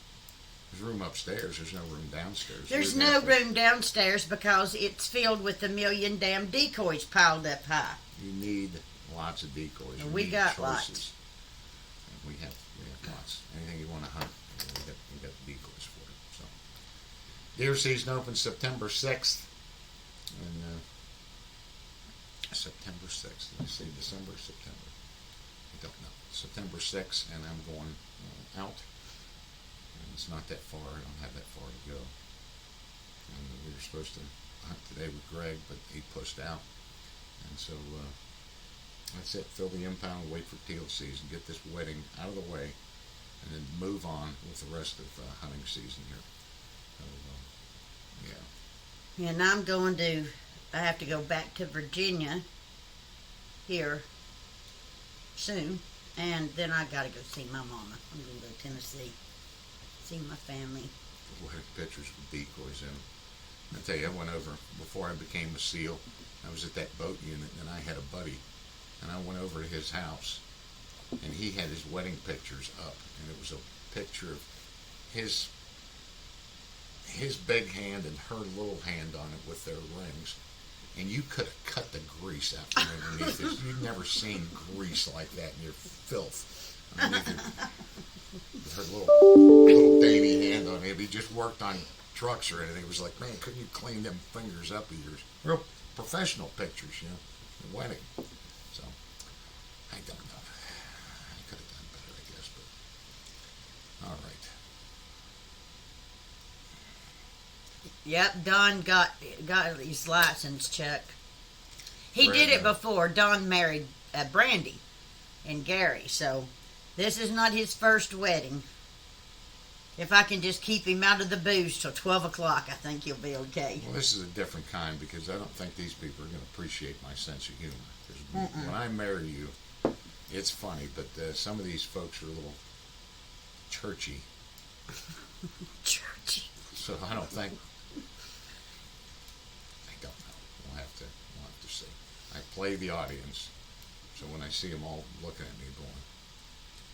There's room upstairs. There's no room downstairs. There's no room downstairs because it's filled with a million damn decoys piled up high. You need lots of decoys. We got lots. We have lots. Anything you want to hunt, we got decoys for it. So, deer season opens September 6th, and September 6th. Let me see, December, September. I don't know. September 6th, and I'm going out. And it's not that far. I don't have that far to go. And we were supposed to hunt today with Greg, but he pushed out. And so that's it. Fill the impound, wait for teal season, get this wedding out of the way, and then move on with the rest of hunting season here. So, yeah. And I have to go back to Virginia here soon, and then I got to go see my mama. I'm going to go to Tennessee, see my family. We'll have pictures with decoys in them. I tell you, I went over, before I became a SEAL, I was at that boat unit, and I had a buddy, and I went over to his house, and he had his wedding pictures up, and it was a picture of his big hand and her little hand on it with their rings, and you could have cut the grease out from underneath this. You'd never seen grease like that in your filth. Underneath with her little dainty hand on it. He just worked on trucks or anything. It was like, man, couldn't you clean them fingers up of yours? Real professional pictures, you know, the wedding. So, I don't know. I could have done better, I guess, but all right. Yep, Don got his license, Chuck. He did it before. Don married Brandy and Gary, so this is not his first wedding. If I can just keep him out of the booze till 12 o'clock, I think he'll be okay. Well, this is a different kind because I don't think these people are going to appreciate my sense of humor. When I marry you, it's funny, but some of these folks are a little churchy. Churchy. So I don't think. I don't know. We'll have to see. I play the audience, so when I see them all looking at me going,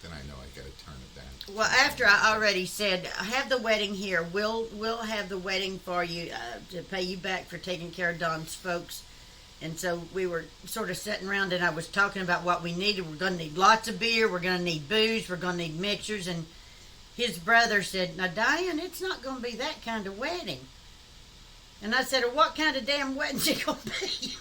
then I know I got to turn it down. Well, after I already said, have the wedding here. We'll have the wedding for you to pay you back for taking care of Don's folks. And so we were sort of sitting around, and I was talking about what we needed. We're going to need lots of beer. We're going to need booze. We're going to need mixers. And his brother said, now, Diane, it's not going to be that kind of wedding. And I said, well, what kind of damn wedding's it going to be?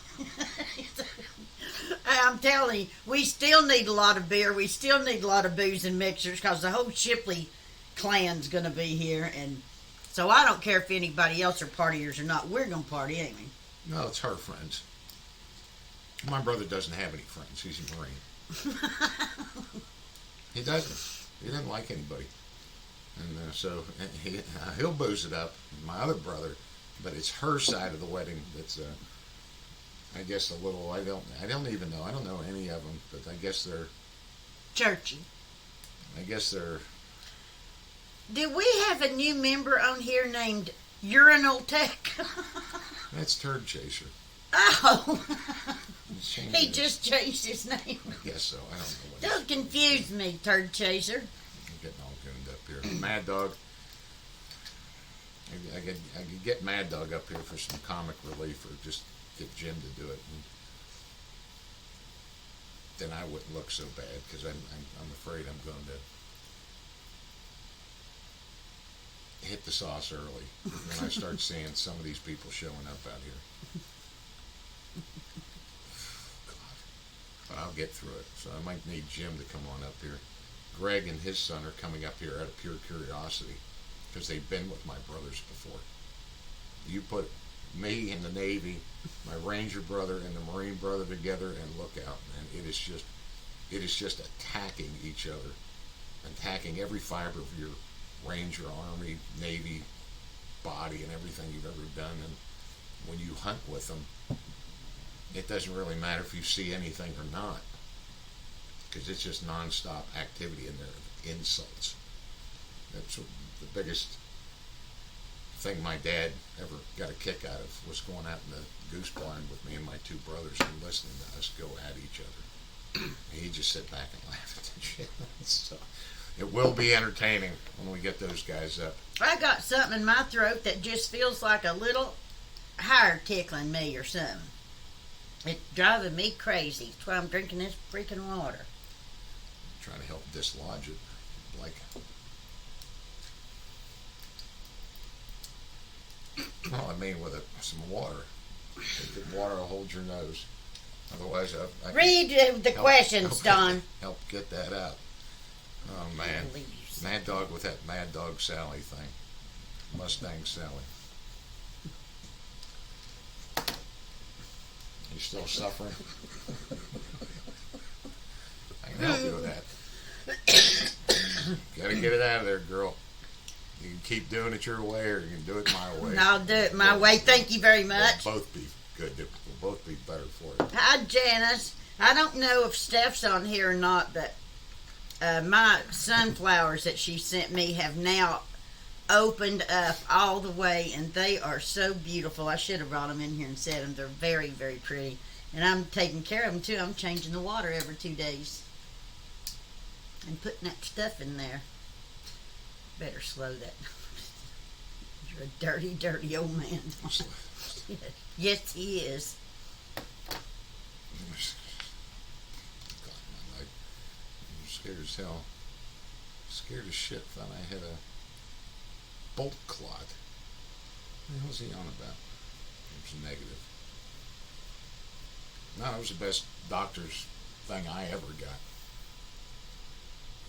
I'm telling you, we still need a lot of beer. We still need a lot of booze and mixers because the whole Shipley clan's going to be here. And so I don't care if anybody else are partiers or not. We're going to party, ain't we? No, it's her friends. My brother doesn't have any friends. He's a Marine. He doesn't. He doesn't like anybody. And so he'll booze it up. My other brother, but it's her side of the wedding that's, I guess, a little. I don't even know. I don't know any of them, but I guess they're churchy. I guess they're. Do we have a new member on here named Urinal Tech? That's Turd Chaser. Oh, he just changed his name. I guess so. I don't know. Don't confuse me, Turd Chaser. I'm getting all gooned up here. Mad Dog. I could get Mad Dog up here for some comic relief, or just get Jim to do it. then I wouldn't look so bad because I'm afraid I'm going to hit the sauce early when I start seeing some of these people showing up out here. God. But I'll get through it. So I might need Jim to come on up here. Greg and his son are coming up here out of pure curiosity because they've been with my brothers before. You put me in the Navy, my Ranger brother and the Marine brother together, and look out, man. It is just attacking each other, attacking every fiber of your Ranger, Army, Navy body and everything you've ever done. And when you hunt with them, it doesn't really matter if you see anything or not, because it's just nonstop activity in there of insults. That's the biggest thing my dad ever got a kick out of, was going out in the goose blind with me and my two brothers and listening to us go at each other. He'd just sit back and laugh at the shit. So it will be entertaining when we get those guys up. I got something in my throat that just feels like a little hair tickling me or something. It's driving me crazy. That's why I'm drinking this freaking water. I'm trying to help dislodge it. Like, well, I mean, with some water. The water will hold your nose. Otherwise, I read the questions, Don. Help get that out. Oh, man. Mad Dog with that Mad Dog Sally thing. Mustang Sally. You still suffering? I can help you with that. Gotta get it out of there, girl. You can keep doing it your way, or you can do it my way. I'll do it my way. Thank you very much. We'll both be good. We'll both be better for it. Hi, Janice. I don't know if Steph's on here or not, but my sunflowers that she sent me have now opened up all the way, and they are so beautiful. I should have brought them in here and set them. They're very, very pretty. And I'm taking care of them, too. I'm changing the water every 2 days and putting that stuff in there. Better slow that. You're a dirty, dirty old man. Yes, he is. God, my leg. I'm scared as hell. Scared as shit. Thought I had a bolt clot. What the hell's he on about? It was negative. No, it was the best doctor's thing I ever got.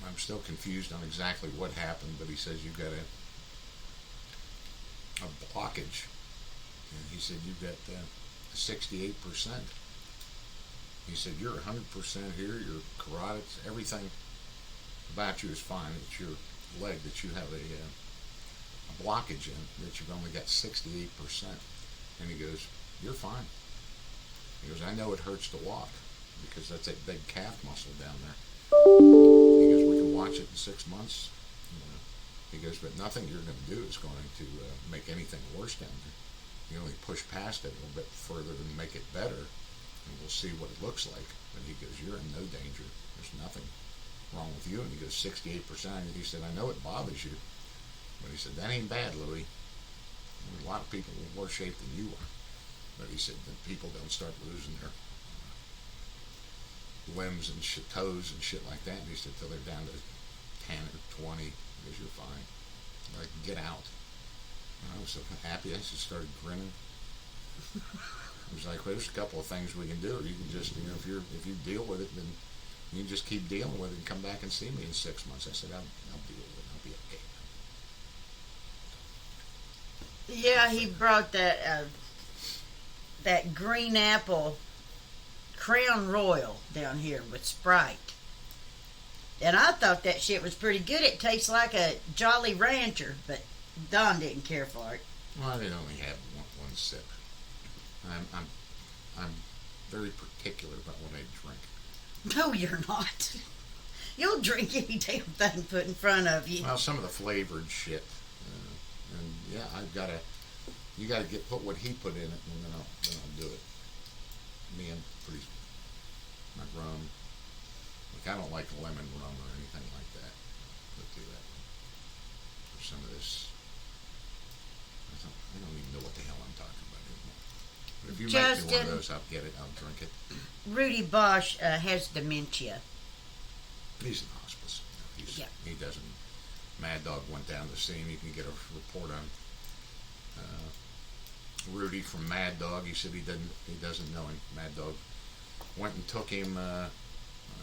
I'm still confused on exactly what happened, but he says you've got a blockage. And he said you've got 68%. He said you're 100% here, your carotids, everything about you is fine. It's your leg that you have a blockage in, that you've only got 68%. And he goes, you're fine. He goes, I know it hurts to walk because that's a big calf muscle down there. He goes, we can watch it in 6 months. He goes, but nothing you're going to do is going to make anything worse down there. You only push past it a little bit further and make it better, and we'll see what it looks like. But he goes, you're in no danger. There's nothing wrong with you. And he goes, 68%. And he said, I know it bothers you, but he said, that ain't bad, Louie. A lot of people in worse shape than you are. But he said that people don't start losing their limbs and toes and shit like that. And he said till they're down to 10 or 20, because you're fine. Like, get out. And I was so happy. I just started grinning. I was like, well, there's a couple of things we can do. You can just, if you deal with it, then you can just keep dealing with it and come back and see me in 6 months. I said, I'll deal with it. I'll be okay. Yeah, he brought that green apple Crown Royal down here with Sprite. And I thought that shit was pretty good. It tastes like a Jolly Rancher, but Don didn't care for it. Well, I didn't only have one sip. I'm very particular about what I drink. No, you're not. You'll drink any damn thing put in front of you. Well, some of the flavored shit, and yeah, you gotta put what he put in it, and then I'll do it. Me and my rum. Like, I don't like lemon rum or anything like that. But do that. Or some of this. I don't even know what the hell I'm talking about anymore. But if you make me one of those, I'll get it. I'll drink it. Rudy Bosch has dementia. He's in hospice. No, Yeah. He doesn't. Mad Dog went down to see him. You can get a report on Rudy from Mad Dog. He said he doesn't know him. Mad Dog went and took him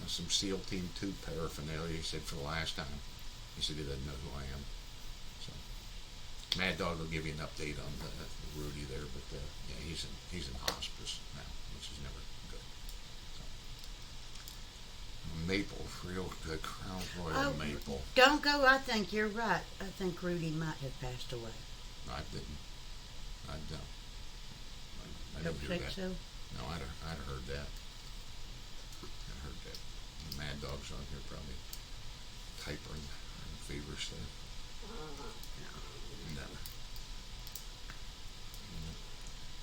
some SEAL Team 2 paraphernalia. He said for the last time. He said he doesn't know who I am. So Mad Dog will give you an update on Rudy there, but yeah, he's in hospice now, which is never good. So, Maple, real good Crown Royal Maple. Don't go. I think you're right. I think Rudy might have passed away. I didn't. I don't. I Don't didn't hear think that. so? No, I'd heard that. I heard that. The Mad Dog's on here probably typing feverishly. No.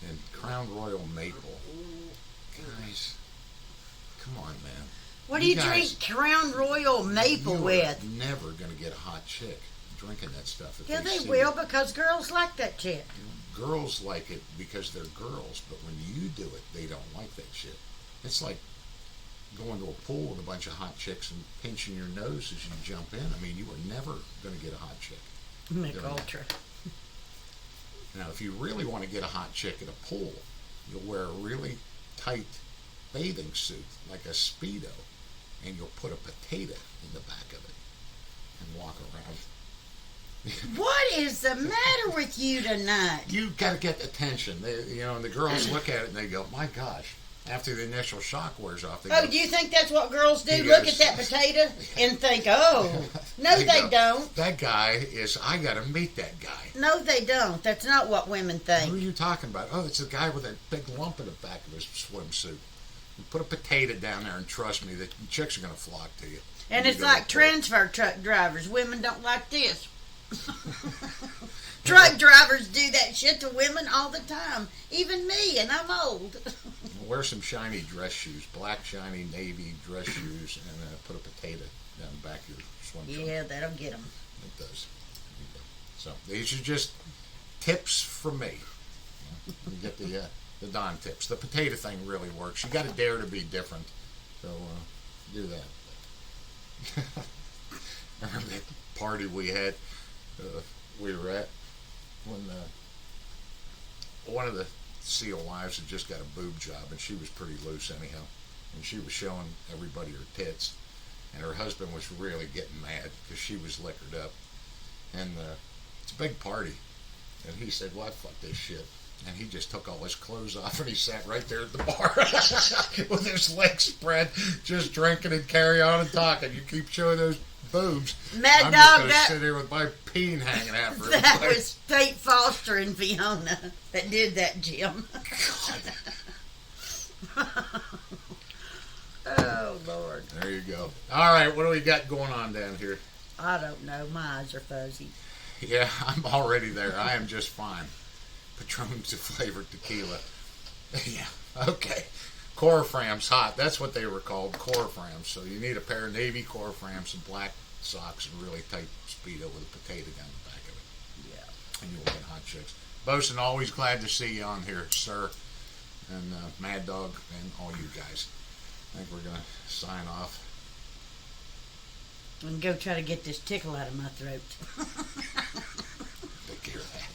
And Crown Royal Maple. Guys, come on, man. What do you drink Crown Royal Maple with? Never going to get a hot chick drinking that stuff. If Yeah, they see will it. because girls like that shit. Girls like it because they're girls, but when you do it, they don't like that shit. It's like going to a pool with a bunch of hot chicks and pinching your nose as you jump in. I mean, you were never going to get a hot chick. Mick Ultra. Now, if you really want to get a hot chick at a pool, you'll wear a really tight bathing suit, like a Speedo, and you'll put a potato in the back of it and walk around. What is the matter with you tonight? You got to get attention. And the girls look at it and they go, "My gosh!" After the initial shock wears off, they go, Do you think that's what girls do? He Look goes- at that potato and think, "Oh, no, they go, don't." That guy is. I got to meet that guy. No, they don't. That's not what women Who are think. you talking about? Oh, it's the guy with that big lump in the back of his swimsuit. You put a potato down there and trust me, the chicks are going to flock to you. And You it's go like up transfer truck drivers. Women don't like this. Truck drivers do that shit to women all the time. Even me, and I'm old. there. Wear some shiny dress shoes, black shiny navy dress shoes, and put a potato down the back of your swim Yeah, that'll get them. It does. So these are just tips from me. You get the Don tips. The potato thing really works. You got to dare to be different. So do that. I remember that party we had. We were at when one of the SEAL wives had just got a boob job, and she was pretty loose anyhow, and she was showing everybody her tits, and her husband was really getting mad because she was liquored up, and it's a big party, and he said, "Well, fuck this shit." And he just took all his clothes off and he sat right there at the bar with his legs spread, just drinking and carry on and talking. You keep showing those boobs. Mad I'm Dog, just going to that- sit here with my peen hanging out for That everybody. was Tate Foster and Fiona that did that, Jim. Oh, Lord. There you go. All right, what do we got going on down here? I don't know. My eyes are fuzzy. Yeah, I'm already there. I am just fine. Patron's flavored tequila. Yeah, okay. Corframs, hot. That's what they were called, Corframs. So you need a pair of navy Corframs, some black socks, and really tight Speedo with a potato down the back of it. Yeah. And you'll get hot chicks. Bosun, always glad to see you on here, sir. And Mad Dog and all you guys. I think we're going to sign off. And go try to get this tickle out of my throat. Take care of that.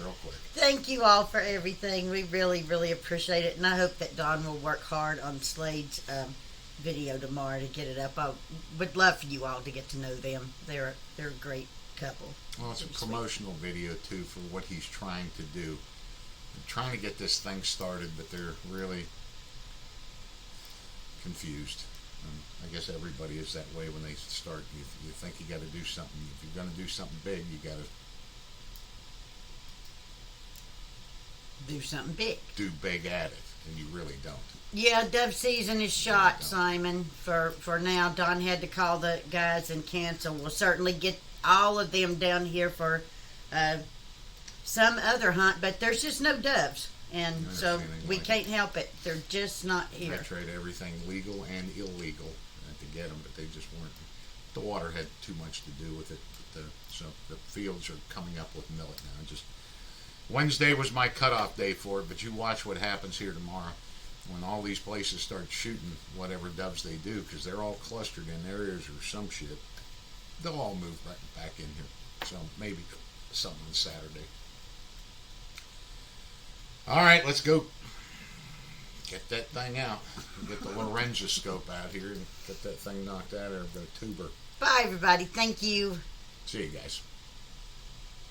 Real quick. Thank you all for everything. We really, really appreciate it. And I hope that Don will work hard on Slade's video tomorrow to get it up. I would love for you all to get to know them. They're a great couple. Well, it's a Pretty promotional video, too, for what he's trying to do. They're trying to get this thing started, but they're really confused. I guess everybody is that way when they start. You think you got to do something. If you're going to do something big, you got to Do something big. do big at it, and you really don't. Yeah, dove season is shot, Simon. For now, Don had to call the guys and cancel. We'll certainly get all of them down here for some other hunt, but there's just no doves, and Never so seen anything we like can't help it. They're just not I here. tried everything legal and illegal to get them, but they just weren't. The water had too much to do with it. So the fields are coming up with millet now. Wednesday was my cutoff day for it, but you watch what happens here tomorrow. when all these places start shooting whatever doves they do, because they're all clustered in areas or some shit, they'll all move right back in here. So maybe something on Saturday. All right, let's go get that thing out. Get the Lorenzo scope out here and get that thing knocked out of the tuber. Bye, everybody. Thank you. See you guys.